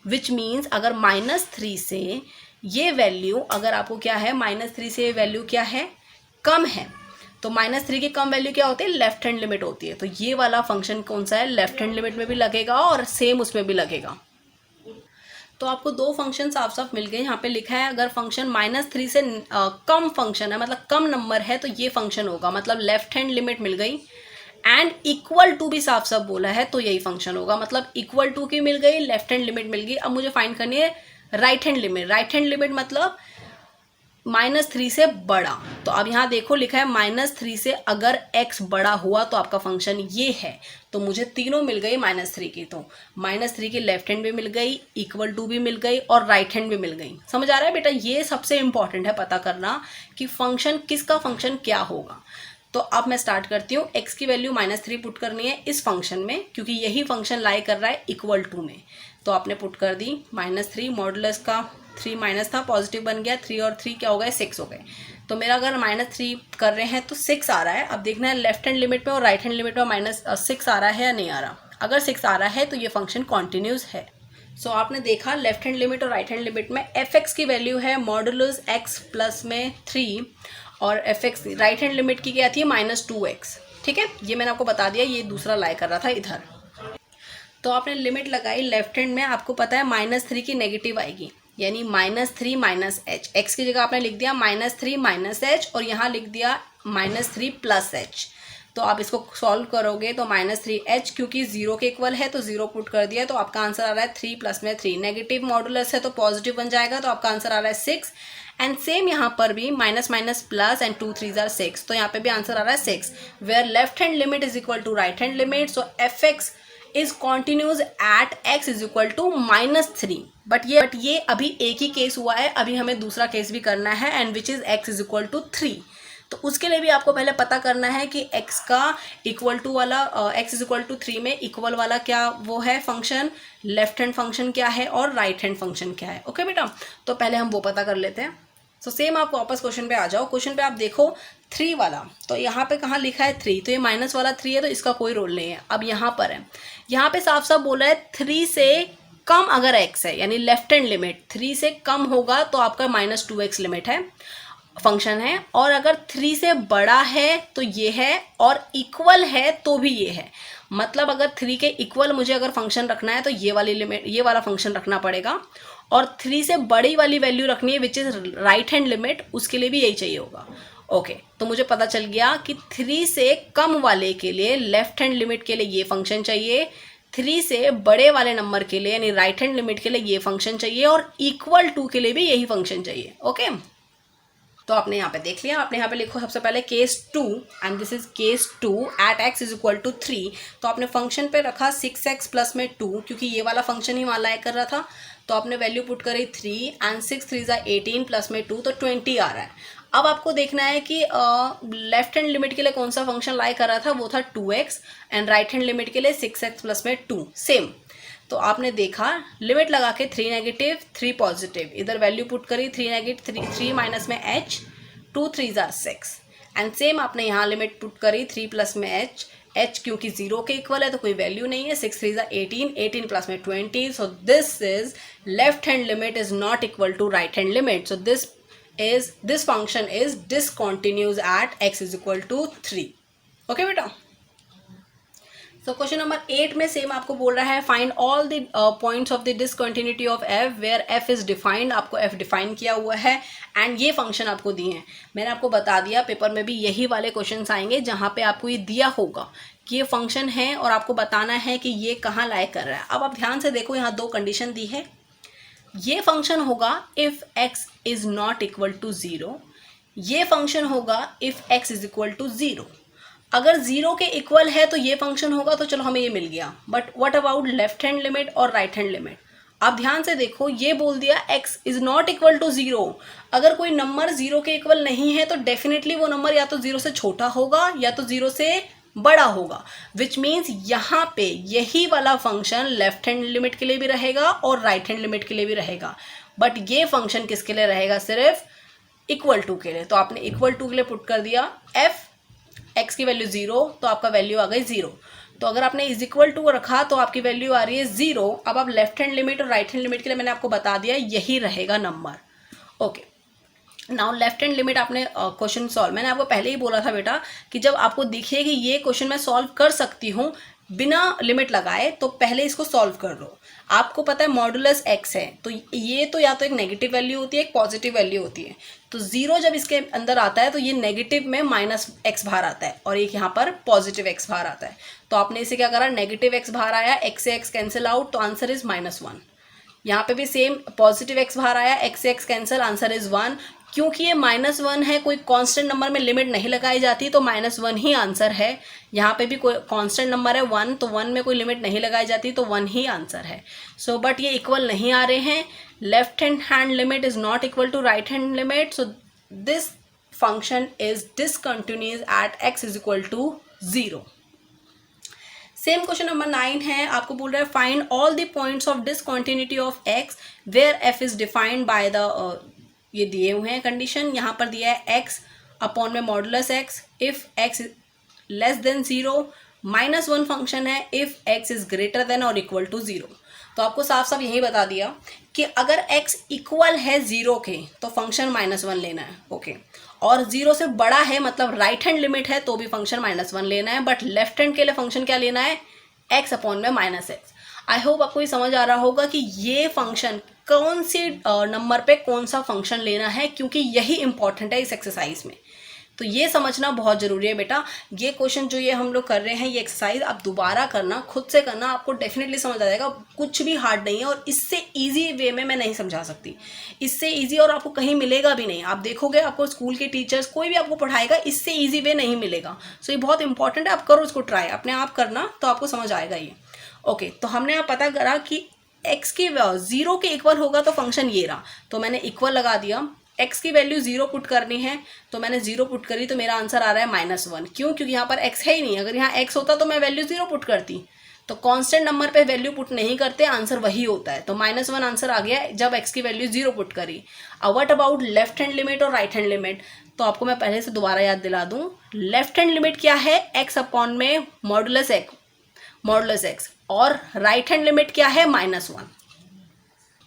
विच मीन्स अगर -3 से ये वैल्यू अगर आपको क्या है -3 से ये वैल्यू क्या है कम है तो -3 की कम वैल्यू क्या होती है, लेफ्ट हैंड लिमिट होती है। तो ये वाला फंक्शन कौन सा है, लेफ्ट हैंड लिमिट में भी लगेगा और सेम उसमें भी लगेगा। तो आपको दो फंक्शन साफ साफ मिल गए। यहाँ पे लिखा है अगर फंक्शन -3 से कम फंक्शन है, मतलब कम नंबर है, तो ये फंक्शन होगा, मतलब लेफ्ट हैंड लिमिट मिल गई। एंड इक्वल टू भी साफ साफ बोला है तो यही फंक्शन होगा, मतलब इक्वल टू की मिल गई, लेफ्ट हैंड लिमिट मिल गई। अब मुझे फाइंड करनी है right hand limit. Right hand limit मतलब -3 से बड़ा। तो अब यहाँ देखो लिखा है -3 से अगर x बड़ा हुआ तो आपका फंक्शन ये है। तो मुझे तीनों मिल गई -3 की। तो -3 की लेफ्ट हैंड भी मिल गई, इक्वल टू भी मिल गई और राइट हैंड भी मिल गई। समझ आ रहा है बेटा, ये सबसे इंपॉर्टेंट है पता करना कि फंक्शन किसका फंक्शन क्या होगा। तो अब मैं स्टार्ट करती हूँ। x की वैल्यू -3 पुट करनी है इस फंक्शन में, क्योंकि यही फंक्शन लाई कर रहा है इक्वल टू में। तो आपने पुट कर दी -3, मॉडुलस का 3 माइनस था, पॉजिटिव बन गया, 3 और 3 क्या हो गए, 6 हो गए। तो मेरा अगर -3 कर रहे हैं तो 6 आ रहा है। अब देखना है लेफ्ट हैंड लिमिट में और राइट हैंड लिमिट में -6 आ रहा है या नहीं आ रहा। अगर 6 आ रहा है तो ये फंक्शन कॉन्टिन्यूस है। सो आपने देखा लेफ्ट हैंड लिमिट और राइट हैंड लिमिट में f(x) की वैल्यू है मॉडुलस x प्लस में 3 और f(x) राइट हैंड लिमिट की क्या थी है -2x। ठीक है, ये मैंने आपको बता दिया, ये दूसरा लाई कर रहा था इधर। तो आपने लिमिट लगाई लेफ्ट हैंड में, आपको पता है -3 की नेगेटिव आएगी, यानी -3 माइनस h। x की जगह आपने लिख दिया -3 माइनस h और यहाँ लिख दिया -3 प्लस h। तो आप इसको सॉल्व करोगे तो -3h, क्योंकि 0 के इक्वल है तो 0 पुट कर दिया, तो आपका आंसर आ रहा है 3 प्लस में 3। नेगेटिव मॉडुलस है तो पॉजिटिव बन जाएगा, तो आपका आंसर आ रहा है 6। एंड सेम यहाँ पर भी minus minus plus and 2 3 are 6, तो यहाँ पे भी आंसर आ रहा है 6। Where left hand limit is equal to right hand limit, so f(x) is continuous at x is equal to -3। But ये अभी एक ही केस हुआ है, अभी हमें दूसरा केस भी करना है, and which is x is equal to 3। तो उसके लिए भी आपको पहले पता करना है कि x का इक्वल टू वाला x इज इक्वल टू 3 में इक्वल वाला क्या वो है फंक्शन, लेफ्ट हैंड फंक्शन क्या है और राइट हैंड फंक्शन क्या है। ओके बेटा, तो पहले हम वो पता कर लेते हैं। सो सेम आप वापस क्वेश्चन पे आ जाओ। क्वेश्चन पे आप देखो 3 वाला, तो यहाँ पे कहाँ लिखा है 3, तो ये माइनस वाला 3 है तो इसका कोई रोल नहीं है। अब यहाँ पर है, यहाँ पे साफ साफ बोला है 3 से कम अगर x है, यानी लेफ्ट हैंड लिमिट 3 से कम होगा तो आपका -2x लिमिट है फंक्शन है, और अगर 3 से बड़ा है तो ये है, और इक्वल है तो भी ये है। मतलब अगर 3 के इक्वल मुझे अगर फंक्शन रखना है तो ये वाली लिमिट, ये वाला फंक्शन रखना पड़ेगा, और 3 से बड़ी वाली वैल्यू रखनी है which is right hand limit, उसके लिए भी यही चाहिए होगा। ओके, तो मुझे पता चल गया कि 3 से कम वाले के लिए लेफ्ट हैंड लिमिट के लिए ये फंक्शन चाहिए, 3 से बड़े वाले नंबर के लिए यानी राइट हैंड लिमिट के लिए ये फंक्शन चाहिए, और इक्वल टू के लिए भी यही फंक्शन चाहिए। ओके, तो आपने यहाँ पे देख लिया। आपने यहाँ पे लिखो सबसे पहले case 2 and this is case 2 at x is equal to 3। तो आपने फंक्शन पे रखा 6x प्लस में 2, क्योंकि ये वाला फंक्शन ही वहाँ लाइक कर रहा था, तो आपने वैल्यू पुट करी 3 एंड 6 3 18 प्लस में 2, तो 20 आ रहा है। अब आपको देखना है कि लेफ्ट हैंड लिमिट के लिए कौन सा फंक्शन लाइक कर रहा था, वो था 2x, and right hand limit के लिए 6x प्लस में 2 सेम। तो आपने देखा लिमिट लगा के 3 नेगेटिव 3 पॉजिटिव, इधर वैल्यू पुट करी 3 नेगेटिव 3 माइनस में h, 2 3 आर 6, एंड सेम आपने यहाँ लिमिट पुट करी 3 प्लस में h क्योंकि 0 के इक्वल है तो कोई वैल्यू नहीं है, 6 3 18, 18 प्लस में 20, so this is left hand limit is not equal to right hand limit, so this function is discontinuous at x is equal to 3। Okay बेटा, सो क्वेश्चन नंबर 8 में सेम आपको बोल रहा है find all the points of the discontinuity of f where f is defined. आपको f define किया हुआ है एंड ये फंक्शन आपको दिए हैं। मैंने आपको बता दिया पेपर में भी यही वाले क्वेश्चंस आएंगे जहाँ पे आपको ये दिया होगा कि ये फंक्शन है और आपको बताना है कि ये कहाँ लाइक कर रहा है। अब आप ध्यान से देखो, यहाँ 2 कंडीशन दी है। ये फंक्शन होगा if x is not equal to 0, ये फंक्शन होगा if x is equal to 0। अगर 0 के इक्वल है तो ये फंक्शन होगा, तो चलो हमें ये मिल गया। But what about left hand limit और राइट हैंड लिमिट। आप ध्यान से देखो, ये बोल दिया x is not equal to 0। अगर कोई नंबर 0 के इक्वल नहीं है तो डेफिनेटली वो नंबर या तो 0 से छोटा होगा या तो 0 से बड़ा होगा, विच मीन्स यहाँ पे यही वाला फंक्शन लेफ्ट हैंड लिमिट के लिए भी रहेगा और राइट हैंड लिमिट के लिए भी रहेगा। बट ये फंक्शन किसके लिए रहेगा, सिर्फ इक्वल टू के लिए। तो आपने इक्वल टू के लिए पुट कर दिया f, x की वैल्यू 0, तो आपका वैल्यू आ गई 0। तो अगर आपने इज इक्वल टू रखा तो आपकी वैल्यू आ रही है 0। अब आप लेफ्ट हैंड लिमिट और राइट हैंड लिमिट के लिए मैंने आपको बता दिया यही रहेगा number. Okay, now left hand limit आपने क्वेश्चन सॉल्व, मैंने आपको पहले ही बोला था बेटा कि जब आपको दिखे कि ये क्वेश्चन मैं सॉल्व कर सकती हूँ बिना लिमिट लगाए तो पहले इसको सॉल्व कर लो। आपको पता है मॉडुलस एक्स है, तो ये तो या तो एक नेगेटिव वैल्यू होती है एक पॉजिटिव वैल्यू होती है। तो जीरो जब इसके अंदर आता है तो ये नेगेटिव में माइनस एक्स बाहर आता है और एक यहाँ पर पॉजिटिव एक्स बाहर आता है। तो आपने इसे क्या करा, नेगेटिव एक्स बाहर आया, एक्स से एक्स कैंसिल आउट, तो आंसर इज -1। यहाँ पे भी सेम पॉजिटिव एक्स बाहर आया, एक्स से एक्स कैंसिल, आंसर इज 1। क्योंकि ये -1 है, कोई कांस्टेंट नंबर में लिमिट नहीं लगाई जाती, तो -1 ही आंसर है। यहाँ पे भी कोई कांस्टेंट नंबर है 1, तो 1 में कोई लिमिट नहीं लगाई जाती, तो 1 ही आंसर है। सो बट ये इक्वल नहीं आ रहे हैं। Left hand limit is not equal to right hand limit, so this function is discontinuous at x is equal to 0। Same question number 9 है, आपको बोल रहा है find all the points of discontinuity of x where f is defined by the, ये दिए हुए हैं condition, यहाँ पर दिया है x अपॉन में modulus x if x less than 0, -1 function है if x is greater than और इक्वल टू 0। तो आपको साफ साफ यही बता दिया कि अगर x इक्वल है 0 के तो फंक्शन -1 लेना है, ओके। और 0 से बड़ा है मतलब राइट हैंड लिमिट है तो भी फंक्शन -1 लेना है, बट लेफ्ट हैंड के लिए फंक्शन क्या लेना है, x अपॉन में -x। आई होप आपको ये समझ आ रहा होगा कि ये फंक्शन कौन सी नंबर पे कौन सा फंक्शन लेना है, क्योंकि यही इंपॉर्टेंट है इस एक्सरसाइज में। तो ये समझना बहुत ज़रूरी है बेटा। ये क्वेश्चन जो ये हम लोग कर रहे हैं, ये एक्सरसाइज आप दोबारा करना, खुद से करना, आपको डेफिनेटली समझ आ जाएगा। कुछ भी हार्ड नहीं है और इससे इजी वे में मैं नहीं समझा सकती, इससे इजी और आपको कहीं मिलेगा भी नहीं। आप देखोगे आपको स्कूल के टीचर्स कोई भी आपको पढ़ाएगा, इससे ईजी वे नहीं मिलेगा। सो ये बहुत इंपॉर्टेंट है, आप करो इसको ट्राई, अपने आप करना तो आपको समझ आएगा ये, ओके। तो हमने आप पता करा कि x की 0 के इक्वल होगा तो फंक्शन ये रहा, तो मैंने इक्वल लगा दिया। x की वैल्यू 0 पुट करनी है तो मैंने 0 पुट करी, तो मेरा आंसर आ रहा है -1। क्यों? क्योंकि यहाँ पर x है ही नहीं। अगर यहाँ x होता तो मैं वैल्यू 0 पुट करती, तो कांस्टेंट नंबर पे वैल्यू पुट नहीं करते, आंसर वही होता है। तो -1 आंसर आ गया जब x की वैल्यू 0 पुट करी। अब what about left hand limit और राइट हैंड लिमिट, तो आपको मैं पहले से दोबारा याद दिला दूं। लेफ्ट हैंड लिमिट क्या है, x अपॉन में मॉडुलस x, और राइट हैंड लिमिट क्या है, -1।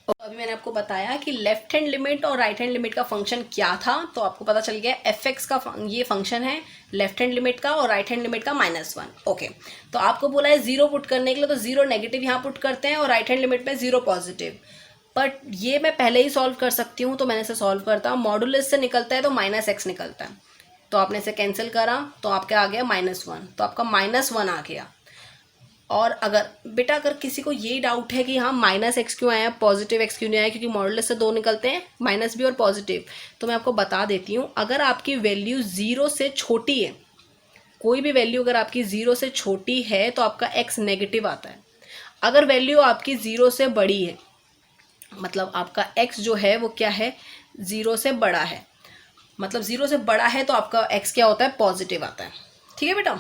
तो अभी मैंने आपको बताया कि लेफ्ट हैंड लिमिट और राइट हैंड लिमिट का फंक्शन क्या था, तो आपको पता चल गया fx का ये फंक्शन है लेफ्ट हैंड लिमिट का और राइट हैंड लिमिट का -1, ओके। तो आपको बोला है 0 पुट करने के लिए, तो 0 नेगेटिव यहाँ पुट करते हैं और राइट हैंड लिमिट में 0 पॉजिटिव। बट ये मैं पहले ही सॉल्व कर सकती हूँ, तो मैंने इसे सॉल्व करता हूँ। मॉडुलस से निकलता है तो -x निकलता है, तो आपने इसे कैंसिल करा तो आपका आ गया -1, तो आपका -1 आ गया। और अगर किसी को ये डाउट है कि हाँ -x क्यों आया, पॉजिटिव x क्यों नहीं आया, क्योंकि मॉडुलस से 2 निकलते हैं, माइनस भी और पॉजिटिव, तो मैं आपको बता देती हूँ। अगर आपकी वैल्यू 0 से छोटी है, कोई भी वैल्यू अगर आपकी 0 से छोटी है तो आपका x नेगेटिव आता है। अगर वैल्यू आपकी 0 से बड़ी है, मतलब आपका x जो है वो क्या है, 0 से बड़ा है, मतलब 0 से बड़ा है तो आपका x क्या होता है, पॉजिटिव आता है। ठीक है बेटा,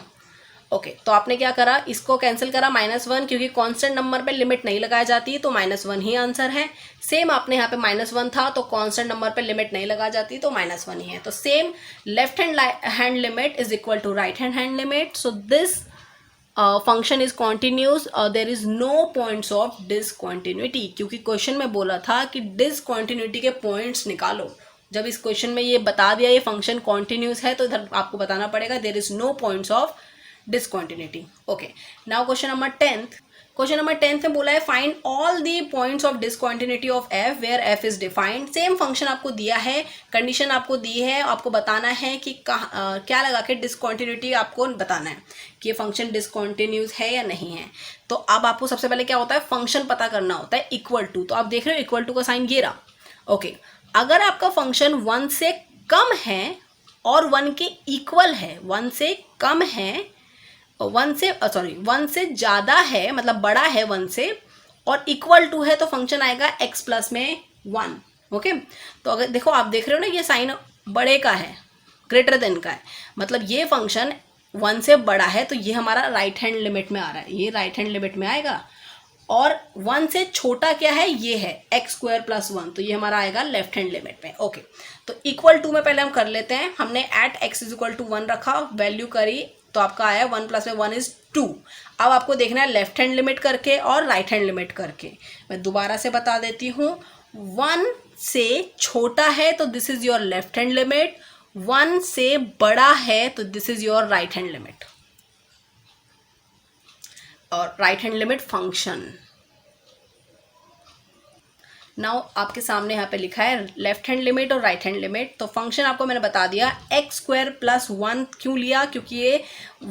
ओके। तो आपने क्या करा, इसको कैंसिल करा -1, क्योंकि कांस्टेंट नंबर पे लिमिट नहीं लगाई जाती, तो -1 ही आंसर है। सेम आपने यहाँ पे -1 था तो कांस्टेंट नंबर पे लिमिट नहीं लगाई जाती, तो -1 ही है। तो same left hand limit is equal to right hand limit. So this function is continuous, there is no points of discontinuity, क्योंकि क्वेश्चन में बोला था कि डिसकॉन्टिन्यूटी के पॉइंट्स निकालो। जब इस क्वेश्चन में ये बता दिया ये फंक्शन कॉन्टिन्यूस है, तो इधर आपको बताना पड़ेगा there is no points of discontinuity, okay. Now question number 10th में बोला है find all the points of discontinuity of f where f is defined. Same function आपको दिया है, कंडीशन आपको दी है, आपको बताना है कि क्या लगा के डिसकॉन्टिन्यूटी आपको बताना है कि ये फंक्शन डिसकॉन्टिन्यूस है या नहीं है। तो अब आपको सबसे पहले क्या होता है, फंक्शन पता करना होता है, इक्वल टू। तो आप देख रहे हो इक्वल टू का साइन ये रहा, ओके। अगर आपका फंक्शन 1 से कम है और 1 के इक्वल है, 1 से कम है, 1 से ज़्यादा है, मतलब बड़ा है 1 से, और इक्वल टू है, तो फंक्शन आएगा x प्लस में 1, ओके। तो अगर देखो, आप देख रहे हो ना, ये साइन बड़े का है, ग्रेटर देन का है, मतलब ये फंक्शन 1 से बड़ा है, तो ये हमारा राइट हैंड लिमिट में आ रहा है, ये राइट हैंड लिमिट में आएगा। और 1 से छोटा क्या है, ये है x² + 1, तो ये हमारा आएगा लेफ्ट हैंड लिमिट में, ओके। तो इक्वल टू में पहले हम कर लेते हैं। हमने एट x = 1 रखा, वैल्यू करी, तो आपका आया 1 + 1 = 2। अब आपको देखना है लेफ्ट हैंड लिमिट करके और राइट हैंड लिमिट करके। मैं दोबारा से बता देती हूँ, 1 से छोटा है तो this is your left hand limit, 1 से बड़ा है तो this is your right hand limit, और right hand limit function. Now आपके सामने यहाँ पे लिखा है लेफ्ट हैंड लिमिट और राइट हैंड लिमिट। तो फंक्शन आपको मैंने बता दिया, एक्स स्क्वायर प्लस 1 क्यों लिया, क्योंकि ये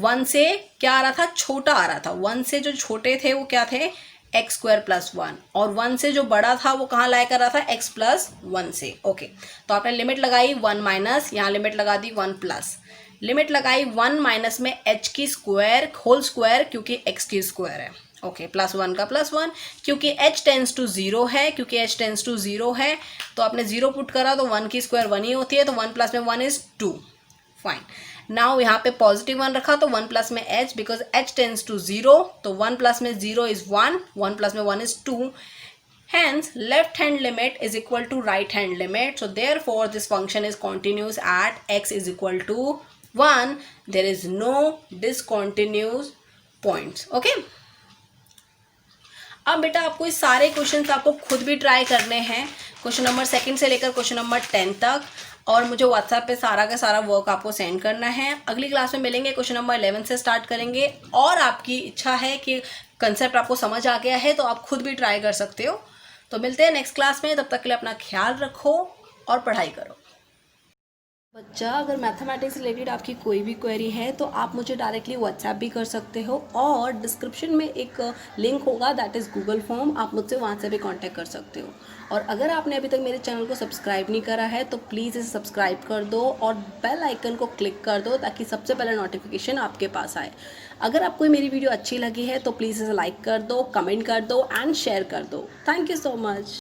1 से क्या आ रहा था, छोटा आ रहा था। 1 से जो छोटे थे वो क्या थे, एक्स स्क्वायर प्लस 1, और 1 से जो बड़ा था वो कहाँ लाया कर रहा था, एक्स प्लस 1 से। ओके, तो आपने लिमिट लगाई 1 माइनस, यहाँ लिमिट लगा दी 1 प्लस, लिमिट लगाई 1 माइनस में एच की स्क्वायर होल स्क्वायर, क्योंकि एक्स की स्क्वायर है। ओके, प्लस 1 का प्लस 1, क्योंकि h टेंस टू 0 है, क्योंकि h टेंस टू 0 है तो आपने 0 पुट करा तो 1 की स्क्वायर 1 ही होती है, तो 1 प्लस में 1 इज 2। फाइन, नाउ यहाँ पे पॉजिटिव 1 रखा तो 1 प्लस में h, because h tends to 0, तो 1 प्लस में 0 इज 1, 1 प्लस में 1 is 2। Hence, left hand limit is equal to right hand limit. So therefore, this function is continuous at x is equal to 1. There is no discontinuous points. Okay. अब बेटा आपको इस सारे questions आपको खुद भी try करने हैं, क्वेश्चन नंबर 2 से लेकर क्वेश्चन नंबर 10 तक, और मुझे व्हाट्सएप पे सारा का सारा वर्क आपको सेंड करना है। अगली क्लास में मिलेंगे, क्वेश्चन नंबर 11 से स्टार्ट करेंगे, और आपकी इच्छा है कि कंसेप्ट आपको समझ आ गया है तो आप खुद भी ट्राई कर सकते हो। तो मिलते हैं नेक्स्ट क्लास में, तब तक के लिए अपना ख्याल रखो और पढ़ाई करो। बच्चा, अगर मैथमेटिक्स रिलेटेड आपकी कोई भी क्वेरी है तो आप मुझे डायरेक्टली व्हाट्सएप भी कर सकते हो, और डिस्क्रिप्शन में एक लिंक होगा, दैट इज़ गूगल फॉर्म, आप मुझसे वहाँ से भी कांटेक्ट कर सकते हो। और अगर आपने अभी तक मेरे चैनल को सब्सक्राइब नहीं करा है तो प्लीज़ इसे सब्सक्राइब कर दो और बेल आइकन को क्लिक कर दो, ताकि सबसे पहले नोटिफिकेशन आपके पास आए। अगर आपको मेरी वीडियो अच्छी लगी है तो प्लीज़ इसे लाइक कर दो, कमेंट कर दो एंड शेयर कर दो। Thank you so much.